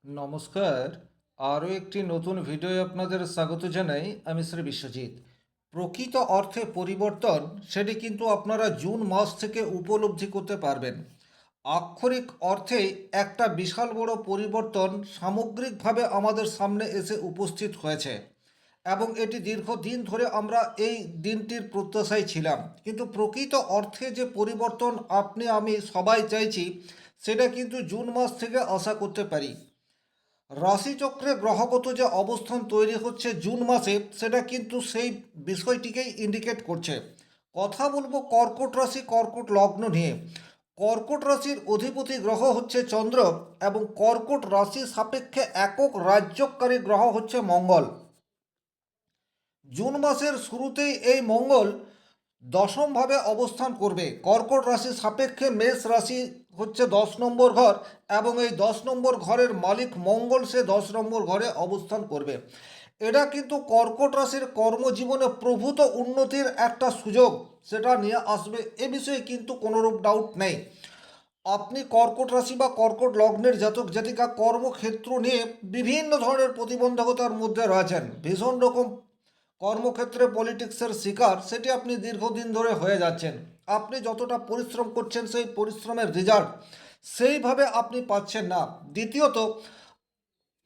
নমস্কার। আরও একটি নতুন ভিডিওয় আপনাদের স্বাগত জানাই। আমি শ্রী বিশ্বজিৎ। প্রকৃত অর্থে পরিবর্তন সেটি কিন্তু আপনারা জুন মাস থেকে উপলব্ধি করতে পারবেন। আক্ষরিক অর্থে একটা বিশাল বড় পরিবর্তন সামগ্রিকভাবে আমাদের সামনে এসে উপস্থিত হয়েছে এবং এটি দীর্ঘদিন ধরে আমরা এই দিনটির প্রত্যাশায় ছিলাম। কিন্তু প্রকৃত অর্থে যে পরিবর্তন আপনি আমি সবাই চাইছি, সেটা কিন্তু জুন মাস থেকে আশা করতে পারি। রাশিচক্রে গ্রহগত যে অবস্থান তৈরি হচ্ছে জুন মাসে, সেটা কিন্তু সেই বিষয়টিকেই ইন্ডিকেট করছে। কথা বলবো কর্কট রাশি কর্কট লগ্ন নিয়ে। কর্কট রাশির অধিপতি গ্রহ হচ্ছে চন্দ্র এবং কর্কট রাশি সাপেক্ষে একক রাজ্যকারী গ্রহ হচ্ছে মঙ্গল। জুন মাসের শুরুতেই এই মঙ্গল দশমভাবে অবস্থান করবে। কর্কট রাশি সাপেক্ষে মেষ রাশি হচ্ছে 10 নম্বর ঘর এবং এই 10 নম্বর ঘরের মালিক মঙ্গল, সে 10 নম্বর ঘরে অবস্থান করবে। এটা কিন্তু কর্কট রাশির কর্মজীবনে প্রভূত উন্নতির একটা সুযোগ সেটা নিয়ে আসবে, এ বিষয়ে কিন্তু কোনোরূপ ডাউট নেই। আপনি কর্কট রাশি বা কর্কট লগ্নের জাতক জাতিকা কর্মক্ষেত্র নিয়ে বিভিন্ন ধরনের প্রতিবন্ধকতার মধ্যে রয়েছেন, ভীষণ রকম কর্মক্ষেত্রে পলিটিক্সের শিকার সেটি আপনি দীর্ঘদিন ধরে হয়ে যাচ্ছেন। আপনি যতটা পরিশ্রম করছেন সেই পরিশ্রমের রেজাল্ট সেইভাবে আপনি পাচ্ছেন না। দ্বিতীয়ত,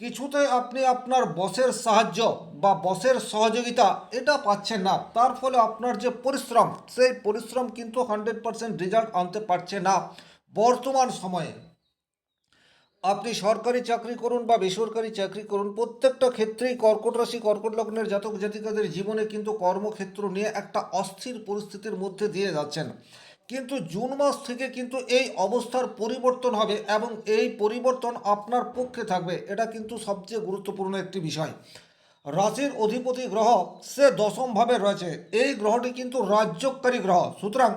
কিছুতে আপনি আপনার বসের সাহায্য বা বসের সহযোগিতা এটা পাচ্ছেন না, তার ফলে আপনার যে পরিশ্রম সেই পরিশ্রম কিন্তু 100% রেজাল্ট আনতে পারছে না বর্তমান সময়ে। আপনি সরকারি চাকরি করুন বা বেসরকারি চাকরি করুন, প্রত্যেকটা ক্ষেত্রেই কর্কট রাশি কর্কট লগ্নের জাতক জাতিকাদের জীবনে কিন্তু কর্মক্ষেত্র নিয়ে একটা অস্থির পরিস্থিতির মধ্যে দিয়ে যাচ্ছেন। কিন্তু জুন মাস থেকে কিন্তু এই অবস্থার পরিবর্তন হবে এবং এই পরিবর্তন আপনার পক্ষে থাকবে, এটা কিন্তু সবচেয়ে গুরুত্বপূর্ণ একটি বিষয়। রাশির অধিপতি গ্রহ সে দশমভাবে রয়েছে। এই গ্রহটি কিন্তু রাজ্যকারী গ্রহ, সুতরাং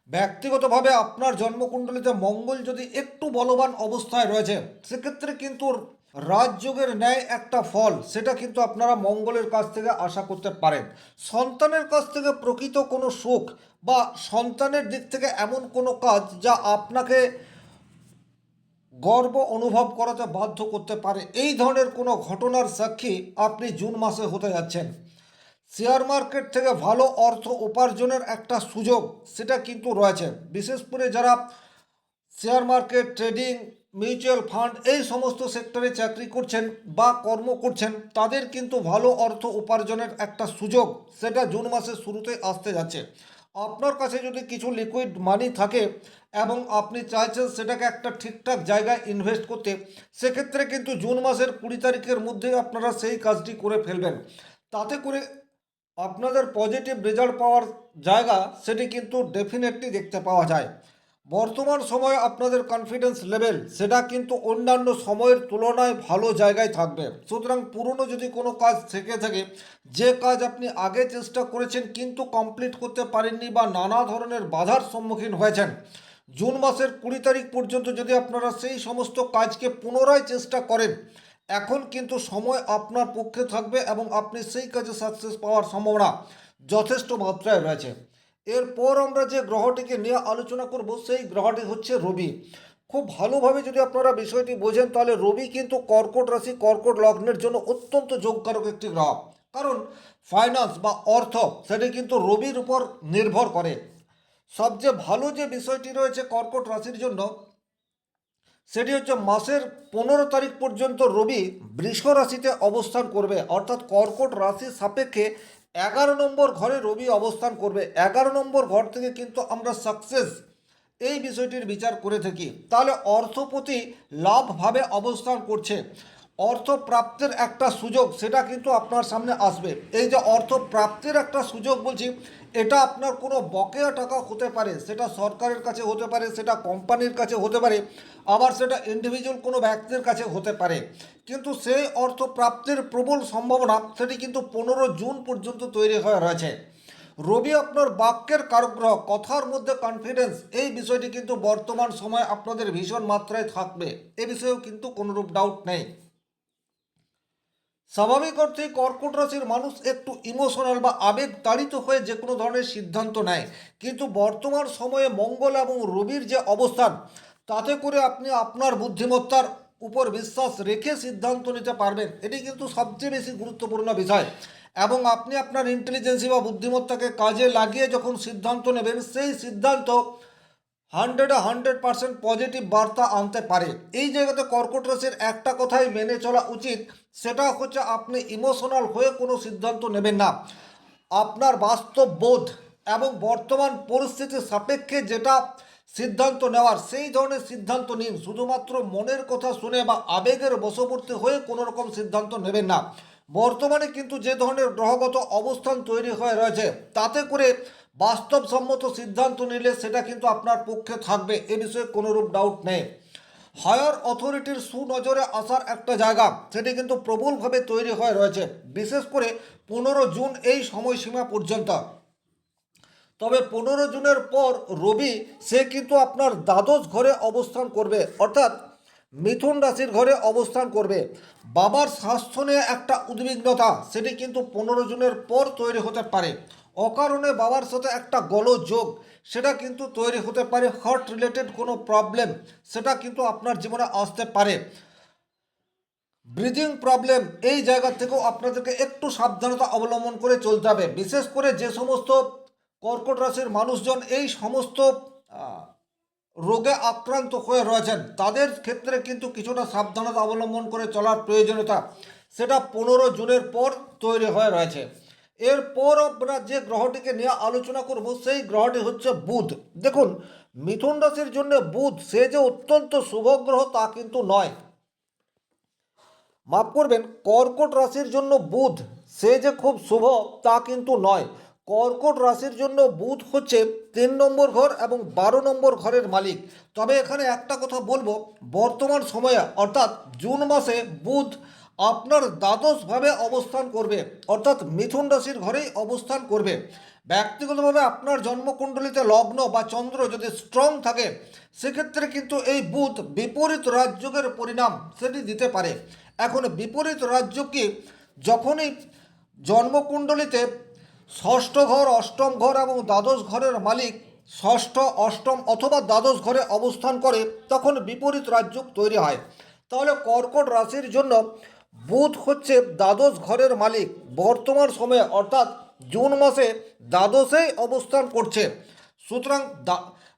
ব্যক্তিগতভাবে আপনার জন্মকুণ্ডলিতে মঙ্গল যদি একটু বলবান অবস্থায় রয়েছে, সেক্ষেত্রে কিন্তু রাজযোগের ন্যায় একটা ফল সেটা কিন্তু আপনারা মঙ্গলের কাছ থেকে আশা করতে পারেন। সন্তানের কাছ থেকে প্রকৃত কোনো সুখ বা সন্তানের দিক থেকে এমন কোনো কাজ যা আপনাকে গর্ব অনুভব করাতে বাধ্য করতে পারে, এই ধরনের কোনো ঘটনার সাক্ষী আপনি জুন মাসে হতে যাচ্ছেন। শেয়ার মার্কেট থেকে ভালো অর্থ উপার্জনের একটা সুযোগ সেটা কিন্তু রয়েছে। বিশেষ করে যারা share market, trading, mutual fund এই সমস্ত সেক্টরে চাকরি করছেন বা কর্ম করছেন, তাদের কিন্তু ভালো অর্থ উপার্জনের একটা সুযোগ সেটা জুন মাসের শুরুতে আসতে যাচ্ছে। আপনার কাছে যদি কিছু লিকুইড মানি থাকে এবং আপনি চাইছেন সেটাকে একটা ঠিকঠাক জায়গায় ইনভেস্ট করতে, সেক্ষেত্রে কিন্তু জুন মাসের 20 তারিখের মধ্যে আপনারা সেই কাজটি করে ফেলবেন। তাতে করে আপনাদের পজিটিভ রেজাল্ট পাওয়ার জায়গা সেটি কিন্তু ডেফিনেটলি দেখতে পাওয়া যায়। বর্তমান সময়ে আপনাদের কনফিডেন্স লেভেল সেটা কিন্তু অন্যান্য সময়ের তুলনায় ভালো জায়গায় থাকবে। সুতরাং পুরনো যদি কোনো কাজ থেকে থাকে, যে কাজ আপনি আগে চেষ্টা করেছেন কিন্তু কমপ্লিট করতে পারেননি বা নানা ধরনের বাধার সম্মুখীন হয়েছেন, জুন মাসের 20 তারিখ পর্যন্ত যদি আপনারা সেই সমস্ত কাজকে পুনরায় চেষ্টা করেন, এখন কিন্তু সময় আপনার পক্ষে থাকবে এবং আপনি সেই কাজে সাকসেস পাওয়ার সম্ভাবনা যথেষ্ট মাত্রায় রয়েছে। এরপর আমরা যে গ্রহটিকে নিয়ে আলোচনা করব সেই গ্রহটি হচ্ছে রবি। খুব ভালোভাবে যদি আপনারা বিষয়টি বোঝেন, তাহলে রবি কিন্তু কর্কট রাশি কর্কট লগ্নের জন্য অত্যন্ত যোগকারক একটি গ্রহ। কারণ ফাইন্যান্স বা অর্থ সেটি কিন্তু রবির উপর নির্ভর করে। সবচেয়ে ভালো যে বিষয়টি রয়েছে কর্কট রাশির জন্য, সেটি হচ্ছে মাসের 15 তারিখ পর্যন্ত রবি বৃষ রাশিতে অবস্থান করবে, অর্থাৎ কর্কট রাশির সাপেক্ষে 11 নম্বর ঘরে রবি অবস্থান করবে। 11 নম্বর ঘর থেকে কিন্তু আমরা সাকসেস এই বিষয়টির বিচার করে থাকি। তাহলে অর্থপতি লাভভাবে অবস্থান করছে, অর্থ প্রাপ্তির একটা সুযোগ সেটা কিন্তু আপনার সামনে আসবে। এই যে অর্থ প্রাপ্তির একটা সুযোগ বলছি, এটা আপনার কোনো বকেয়া টাকা হতে পারে, সেটা সরকারের কাছে হতে পারে, সেটা কোম্পানির কাছে হতে পারে, আবার সেটা ইন্ডিভিজুয়াল কোনো ব্যক্তির কাছে হতে পারে। কিন্তু সেই অর্থ প্রাপ্তির প্রবল সম্ভাবনা সেটি কিন্তু 15 জুন পর্যন্ত তৈরি হয়ে রয়েছে। রবি আপনার বাক্যের কারগ্রহ, কথার মধ্যে কনফিডেন্স, এই বিষয়টি কিন্তু বর্তমান সময়ে আপনাদের ভীষণ মাত্রায় থাকবে, এ বিষয়েও কিন্তু কোনোরূপ ডাউট নেই। স্বাভাবিক অর্থে কর্কট রাশির মানুষ একটু ইমোশনাল বা আবেগ তাড়িত হয়ে যে কোনো ধরনের সিদ্ধান্ত নেয়, কিন্তু বর্তমান সময়ে মঙ্গল এবং রবির যে অবস্থান, তাতে করে আপনি আপনার বুদ্ধিমত্তার উপর বিশ্বাস রেখে সিদ্ধান্ত নিতে পারবেন, এটি কিন্তু সবচেয়ে বেশি গুরুত্বপূর্ণ বিষয়। এবং আপনি আপনার ইন্টেলিজেন্সি বা বুদ্ধিমত্তাকে কাজে লাগিয়ে যখন সিদ্ধান্ত নেবেন, সেই সিদ্ধান্ত 100% পজিটিভ বার্তা আনতে পারে। এই জায়গাতে কর্কট রাশির একটা কথাই মেনে চলা উচিত, সেটা হচ্ছে আপনি ইমোশনাল হয়ে কোনো সিদ্ধান্ত নেবেন না। আপনার বাস্তব বোধ এবং বর্তমান পরিস্থিতির সাপেক্ষে যেটা সিদ্ধান্ত নেওয়ার, সেই ধরনের সিদ্ধান্ত নিন। শুধুমাত্র মনের কথা শুনে বা আবেগের বশবর্তী হয়ে কোনো রকম সিদ্ধান্ত নেবেন না। বর্তমানে কিন্তু যে ধরনের গ্রহগত অবস্থান তৈরি হয়ে রয়েছে, তাতে করে বাস্তবসম্মত সিদ্ধান্ত নিলে সেটা কিন্তু আপনার পক্ষে থাকবে, এ বিষয়ে কোনোরূপ ডাউট নেই। হায়ার অথরিটির সুনজরে আসার একটা জায়গা, সেটি কিন্তু প্রবলভাবে তৈরি হয়ে রয়েছে, বিশেষ করে 15 জুন এই সময়সীমা পর্যন্ত। তবে 15 জুনের পর রবি সে কিন্তু আপনার দ্বাদশ ঘরে অবস্থান করবে, অর্থাৎ মিথুন রাশির ঘরে অবস্থান করবে। বাবার স্বাস্থ্য নিয়ে একটা উদ্বিগ্নতা, সেটি কিন্তু 15 জুনের পর তৈরি হতে পারে। অকারণে বাবার সাথে একটা গোলযোগ, সেটা কিন্তু তৈরি হতে পারে। হার্ট রিলেটেড কোনো প্রবলেম, সেটা কিন্তু আপনার জীবনে আসতে পারে। ব্রিদিং প্রবলেম, এই জায়গা থেকেও আপনাদেরকে একটু সাবধানতা অবলম্বন করে চলতে হবে। বিশেষ করে যে সমস্ত কর্কট রাশির মানুষজন এই সমস্ত রোগে আক্রান্ত হয়ে রয়েছেন, তাদের ক্ষেত্রে কিন্তু কিছুটা সাবধানতা অবলম্বন করে চলার প্রয়োজনীয়তা, সেটা 15 জুনের পর তৈরি হয়ে রয়েছে। এরপর আমরা যে গ্রহটিকে নিয়ে আলোচনা করব, সেই গ্রহটি হচ্ছে বুধ। দেখুন, মিথুন রাশির জন্য বুধ সে যে অত্যন্ত শুভ গ্রহ তা কিন্তু নয়। মাফ করবেন, কর্কট রাশির জন্য বুধ সে যে খুব শুভ তা কিন্তু নয়। কর্কট রাশির জন্য বুধ হচ্ছে 3 নম্বর ঘর এবং 12 নম্বর ঘরের মালিক। তবে এখানে একটা কথা বলবো, বর্তমান সময়ে অর্থাৎ জুন মাসে বুধ আপনার দ্বাদশভাবে অবস্থান করবে, অর্থাৎ মিথুন রাশির ঘরেই অবস্থান করবে। ব্যক্তিগতভাবে আপনার জন্মকুণ্ডলিতে লগ্ন বা চন্দ্র যদি স্ট্রং থাকে, সেক্ষেত্রে কিন্তু এই বুধ বিপরীত রাজযোগের পরিণাম সেটি দিতে পারে। এখন বিপরীত রাজযোগ যখনই জন্মকুণ্ডলিতে ষষ্ঠ ঘর, অষ্টম ঘর এবং দ্বাদশ ঘরের মালিক ষষ্ঠ, অষ্টম অথবা দ্বাদশ ঘরে অবস্থান করে, তখন বিপরীত রাজযোগ তৈরি হয়। তাহলে কর্কট রাশির জন্য বুধ হচ্ছে দ্বাদশ ঘরের মালিক, বর্তমান সময়ে অর্থাৎ জুন মাসে দ্বাদশেই অবস্থান করছে। সুতরাং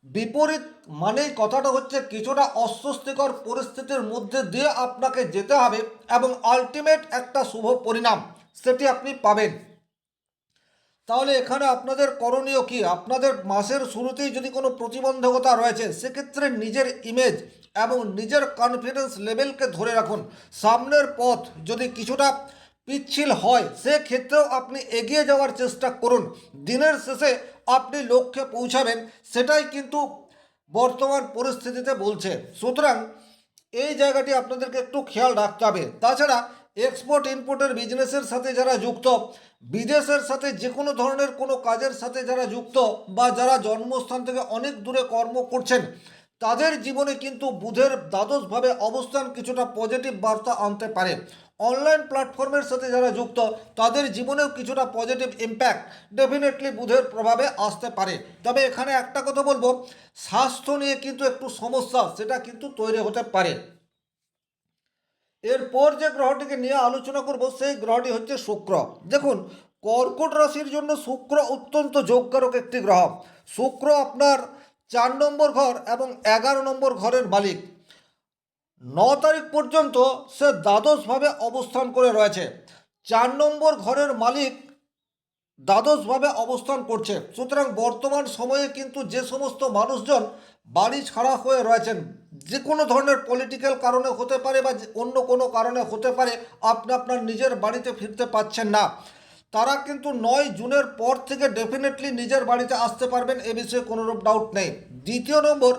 বিপরীত মানেই কথাটা হচ্ছে কিছুটা অস্বস্তিকর পরিস্থিতির মধ্যে দিয়ে আপনাকে যেতে হবে এবং আলটিমেট একটা শুভ পরিণাম সেটি আপনি পাবেন। তাহলে এখানে আপনাদের করণীয় কি? আপনাদের মাসের শুরুতেই যদি কোনো প্রতিবন্ধকতা রয়েছে, সেক্ষেত্রে নিজের ইমেজ এবং নিজের কনফিডেন্স লেভেলকে ধরে রাখুন। সামনের পথ যদি কিছুটা পিচ্ছিল হয়, সেক্ষেত্রেও আপনি এগিয়ে যাওয়ার চেষ্টা করুন। দিনের শেষে আপনি লক্ষ্যে পৌঁছাবেন, সেটাই কিন্তু বর্তমান পরিস্থিতিতে বলছে। সুতরাং এই জায়গাটি আপনাদেরকে একটু খেয়াল রাখতে হবে। তাছাড়া এক্সপোর্ট ইম্পোর্টের বিজনেসের সাথে যারা যুক্ত, বিদেশের সাথে যে কোনো ধরনের কোনো কাজের সাথে যারা যুক্ত, বা যারা জন্মস্থান থেকে অনেক দূরে কর্ম করছেন, তাদের জীবনে কিন্তু বুধের দ্বাদশভাবে অবস্থান কিছুটা পজিটিভ বার্তা আনতে পারে। অনলাইন প্ল্যাটফর্মের সাথে যারা যুক্ত, তাদের জীবনেও কিছুটা পজিটিভ ইম্প্যাক্ট ডেফিনেটলি বুধের প্রভাবে আসতে পারে। তবে এখানে একটা কথা বলবো, স্বাস্থ্য নিয়ে কিন্তু একটু সমস্যা সেটা কিন্তু তৈরি হতে পারে। এরপর যে গ্রহটিকে নিয়ে আলোচনা করব, সেই গ্রহটি হচ্ছে শুক্র। দেখুন, কর্কট রাশির জন্য শুক্র অত্যন্ত যোগকারক একটি গ্রহ। শুক্র আপনার 4 নম্বর ঘর এবং 11 নম্বর ঘরের মালিক। 9 তারিখ পর্যন্ত সে দ্বাদশভাবে অবস্থান করে রয়েছে। 4 নম্বর ঘরের মালিক দ্বাদশভাবে অবস্থান করছে। সুতরাং বর্তমান সময়ে কিন্তু যে সমস্ত মানুষজন বাড়ি ছাড়া হয়ে রয়েছেন, যে কোনো ধরনের পলিটিক্যাল কারণে হতে পারে বা অন্য কোনো কারণে হতে পারে, আপনি আপনার নিজের বাড়িতে ফিরতে পারছেন না, তারা কিন্তু 9 জুনের পর থেকে ডেফিনেটলি নিজের বাড়িতে আসতে পারবেন, এ বিষয়ে কোনোরূপ ডাউট নেই। 2 নম্বর,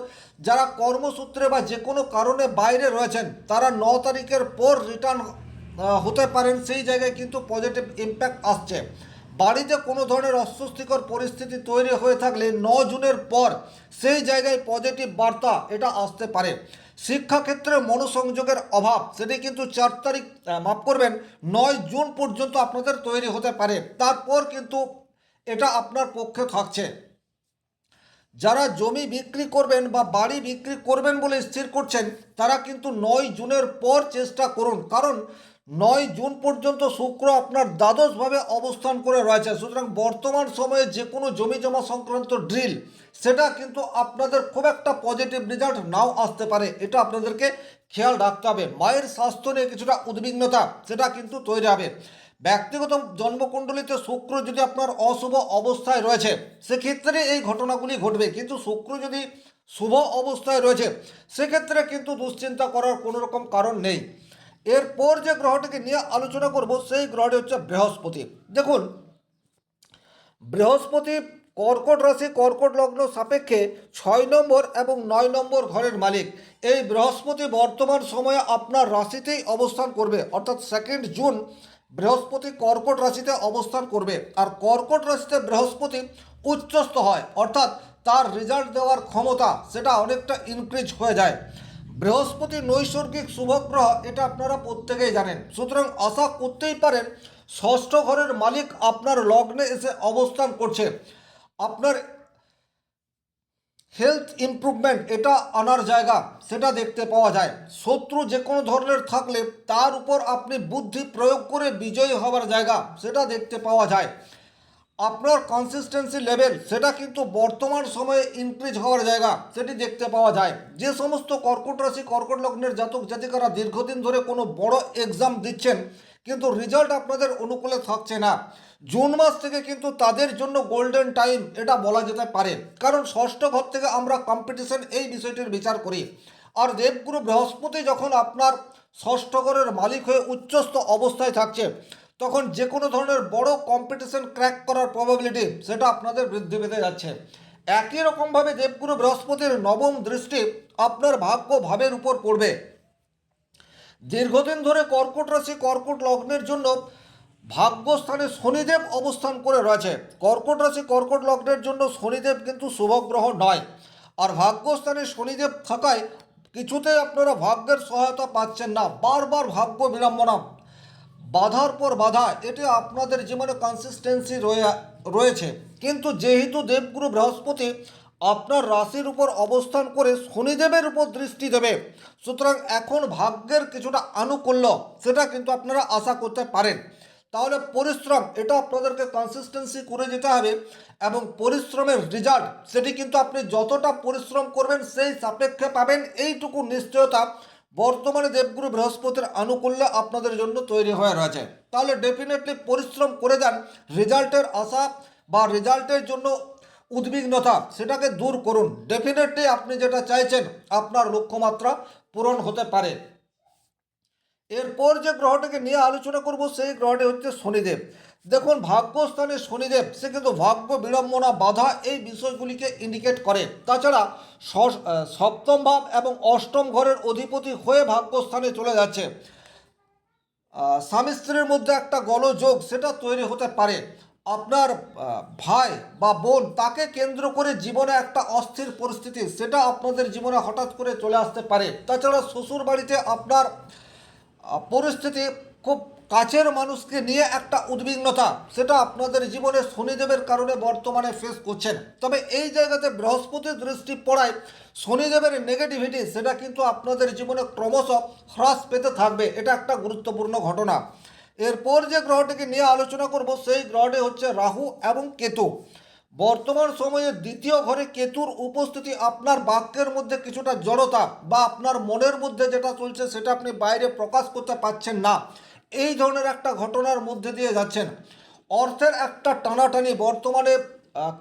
যারা কর্মসূত্রে বা যে কোনো কারণে বাইরে রয়েছেন, তারা 9 তারিখের পর রিটার্ন হতে পারেন। সেই জায়গায় কিন্তু পজিটিভ ইম্প্যাক্ট আসছে। বাড়িতে কোনো ধরনের অস্বস্তিকর পরিস্থিতি তৈরি হয়ে থাকলে 9 জুনের পর সেই জায়গায় পজিটিভ বার্তা এটা আসতে পারে। শিক্ষাক্ষেত্রে মনোসংযোগের অভাব সেটি কিন্তু 4 তারিখ, মাফ করবেন, 9 জুন পর্যন্ত আপনাদের তৈরি হতে পারে। তারপর কিন্তু এটা আপনার পক্ষে থাকছে। যারা জমি বিক্রি করবেন বা বাড়ি বিক্রি করবেন বলে স্থির করছেন, তারা কিন্তু 9 জুনের পর চেষ্টা করুন, কারণ 9 জুন পর্যন্ত শুক্র আপনার দ্বাদশভাবে অবস্থান করে রয়েছে। সুতরাং বর্তমান সময়ে যে কোনো জমি জমা সংক্রান্ত ড্রিল, সেটা কিন্তু আপনাদের খুব একটা পজিটিভ রেজাল্ট নাও আসতে পারে, এটা আপনাদেরকে খেয়াল রাখতে হবে। মায়ের স্বাস্থ্য নিয়ে কিছুটা উদ্বিগ্নতা সেটা কিন্তু তৈরি হবে। ব্যক্তিগত জন্মকুণ্ডলিতে শুক্র যদি আপনার অশুভ অবস্থায় রয়েছে, সেক্ষেত্রে এই ঘটনাগুলি ঘটবে। কিন্তু শুক্র যদি শুভ অবস্থায় রয়েছে, সেক্ষেত্রে কিন্তু দুশ্চিন্তা করার কোনো রকম কারণ নেই। এরপর যে গ্রহটিকে নিয়ে আলোচনা করব, সেই গ্রহটি হচ্ছে বৃহস্পতি। দেখুন, বৃহস্পতি কর্কট রাশি কর্কট লগ্ন সাপেক্ষে 6 নম্বর এবং 9 নম্বর ঘরের মালিক। এই বৃহস্পতি বর্তমান সময়ে আপনার রাশিতেই অবস্থান করবে, অর্থাৎ 2 জুন বৃহস্পতি কর্কট রাশিতে অবস্থান করবে। আর কর্কট রাশিতে বৃহস্পতি উচ্চস্থ হয়, অর্থাৎ তার রেজাল্ট দেওয়ার ক্ষমতা সেটা অনেকটা ইনক্রিজ হয়ে যায়। বৃহস্পতি নৈসর্গিক শুভগ্রহ, এটা আপনারা প্রত্যেকেই জানেন। সুতরাং আশা করতেই পারেন ষষ্ঠ ঘরের মালিক আপনার লগ্নে এসে অবস্থান করছে। আপনার হেলথ ইমপ্রুভমেন্ট এটা আনার জায়গা সেটা দেখতে পাওয়া যায়। শত্রু যে কোনো ধরনের থাকলে তার উপর আপনি বুদ্ধি প্রয়োগ করে বিজয়ী হওয়ার জায়গা সেটা দেখতে পাওয়া যায়। আপনার কনসিস্টেন্সি লেভেল সেটা কিন্তু বর্তমান সময়ে ইনক্রিজ হওয়ার জায়গা সেটি দেখতে পাওয়া যায়। যে সমস্ত কর্কট রাশি কর্কট লগ্নের জাতক জাতিকারা দীর্ঘদিন ধরে কোনো বড় এক্সাম দিচ্ছেন, কিন্তু রেজাল্ট আপনাদের অনুকূলে থাকছে না, জুন মাস থেকে কিন্তু তাদের জন্য গোল্ডেন টাইম এটা বলা যেতে পারে। কারণ ষষ্ঠ ঘর থেকে আমরা কম্পিটিশন এই বিষয়টির বিচার করি। আর দেবগুরু বৃহস্পতি যখন আপনার ষষ্ঠ ঘরের মালিক হয়ে উচ্চস্থ অবস্থায় থাকছে, তখন যে কোনো ধরনের বড় কম্পিটিশন ক্র্যাক করার প্রবাবিলিটি সেটা আপনাদের বৃদ্ধি পেতে যাচ্ছে। একই রকমভাবে দেবগুরু বৃহস্পতির নবম দৃষ্টি আপনার ভাগ্য ভাবের উপর পড়বে। দীর্ঘদিন ধরে কর্কট রাশি কর্কট লগ্নের জন্য ভাগ্যস্থানে শনিদেব অবস্থান করে রয়েছে। কর্কট রাশি কর্কট লগ্নের জন্য শনিদেব কিন্তু শুভগ্রহ নয়। আর ভাগ্যস্থানে শনিদেব থাকায় কিছুতেই আপনারা ভাগ্যের সহায়তা পাচ্ছেন না, বারবার ভাগ্য বিড়ম্বনা, বাধার পর বাধা, এটি আপনাদের জীবনে কনসিস্টেন্সি রয়েছে। কিন্তু যেহেতু দেবগুরু বৃহস্পতি আপনার রাশির উপর অবস্থান করে শনিদেবের উপর দৃষ্টি দেবে, সুতরাং এখন ভাগ্যের কিছুটা আনুকূল্য সেটা কিন্তু আপনারা আশা করতে পারেন। তাহলে পরিশ্রম এটা আপনাদেরকে কনসিস্টেন্সি করে যেতে হবে, এবং পরিশ্রমের রেজাল্ট সেটি কিন্তু আপনি যতটা পরিশ্রম করবেন সেই সাপেক্ষে পাবেন, এইটুকু নিশ্চয়তা বর্তমানে দেবগুরু বৃহস্পতির আনুকূল্য আপনাদের জন্য তৈরি হয়ে রয়েছে। তাহলে ডেফিনেটলি পরিশ্রম করে যান, রেজাল্টের আশা বা রেজাল্টের জন্য উদ্বিগ্নতা সেটাকে দূর করুন। ডেফিনেটলি আপনি যেটা চাইছেন আপনার লক্ষ্যমাত্রা পূরণ হতে পারে। এরপর যে গ্রহটিকে নিয়ে আলোচনা করব, সেই গ্রহটি হচ্ছে শনিদেব। দেখুন, ভাগ্যস্থানে শনিদেব সে কিন্তু ভাগ্য বিড়ম্বনা বাধা এই বিষয়গুলিকে ইন্ডিকেট করে। তাছাড়া সপ্তম ভাব এবং অষ্টম ঘরের অধিপতি হয়ে ভাগ্যস্থানে চলে যাচ্ছে। স্বামী স্ত্রীর মধ্যে একটা গোলযোগ সেটা তৈরি হতে পারে। আপনার ভাই বা বোন তাকে কেন্দ্র করে জীবনে একটা অস্থির পরিস্থিতি সেটা আপনাদের জীবনে হঠাৎ করে চলে আসতে পারে। তাছাড়া শ্বশুর বাড়িতে আপনার পরিস্থিতি, খুব কাছের মানুষকে নিয়ে একটা উদ্বিগ্নতা সেটা আপনাদের জীবনে শনিদেবের কারণে বর্তমানে ফেস করছেন। তবে এই জায়গাতে বৃহস্পতির দৃষ্টি পড়ায় শনিদেবের নেগেটিভিটি সেটা কিন্তু আপনাদের জীবনে ক্রমশ হ্রাস পেতে থাকবে, এটা একটা গুরুত্বপূর্ণ ঘটনা। এরপর যে গ্রহটিকে নিয়ে আলোচনা করব, সেই গ্রহটি হচ্ছে রাহু এবং কেতু। বর্তমান সময়ে দ্বিতীয় ঘরে কেতুর উপস্থিতি আপনার বাক্যের মধ্যে কিছুটা জড়তা বা আপনার মনের মধ্যে যেটা চলছে সেটা আপনি বাইরে প্রকাশ করতে পারছেন না, এই ধরনের একটা ঘটনার মধ্যে দিয়ে যাচ্ছেন। অর্থের একটা টানাটানি বর্তমানে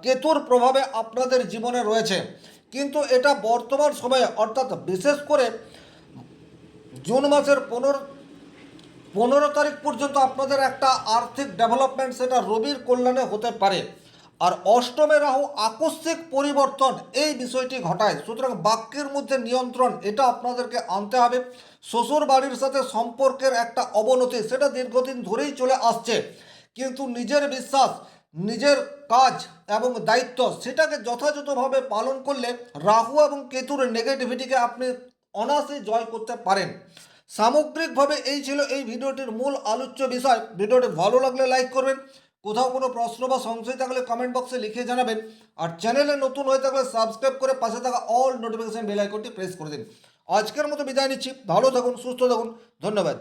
কেতুর প্রভাবে আপনাদের জীবনে রয়েছে, কিন্তু এটা বর্তমান সময়ে অর্থাৎ বিশেষ করে জুন মাসের 15 তারিখ পর্যন্ত আপনাদের একটা আর্থিক ডেভেলপমেন্ট সেটা রবির কল্যাণে হতে পারে। আর অষ্টমে রাহু আকস্মিক পরিবর্তন এই বিষয়টি ঘটায়। সুতরাং বাক্যের মধ্যে নিয়ন্ত্রণ এটা আপনাদেরকে আনতে হবে। শ্বশুর বাড়ির সাথে সম্পর্কের একটা অবনতি সেটা দীর্ঘদিন ধরেই চলে আসছে, কিন্তু নিজের বিশ্বাস, নিজের কাজ এবং দায়িত্ব সেটাকে যথাযথভাবে পালন করলে রাহু এবং কেতুর নেগেটিভিটিকে আপনি অনায়াসে জয় করতে পারেন। সামগ্রিকভাবে এই ছিল এই ভিডিওটির মূল আলোচ্য বিষয়। ভিডিওটি ভালো লাগলে লাইক করবেন, কোথাও কোনো প্রশ্ন বা সংশয় থাকলে কমেন্ট বক্সে লিখে জানাবেন। আর চ্যানেলে নতুন হয়ে থাকলে সাবস্ক্রাইব করে পাশে থাকা অল নোটিফিকেশন বেল আইকনটি প্রেস করে দিন। আজকের মতো বিদায় নিচ্ছি। ভালো থাকুন, সুস্থ থাকুন, ধন্যবাদ।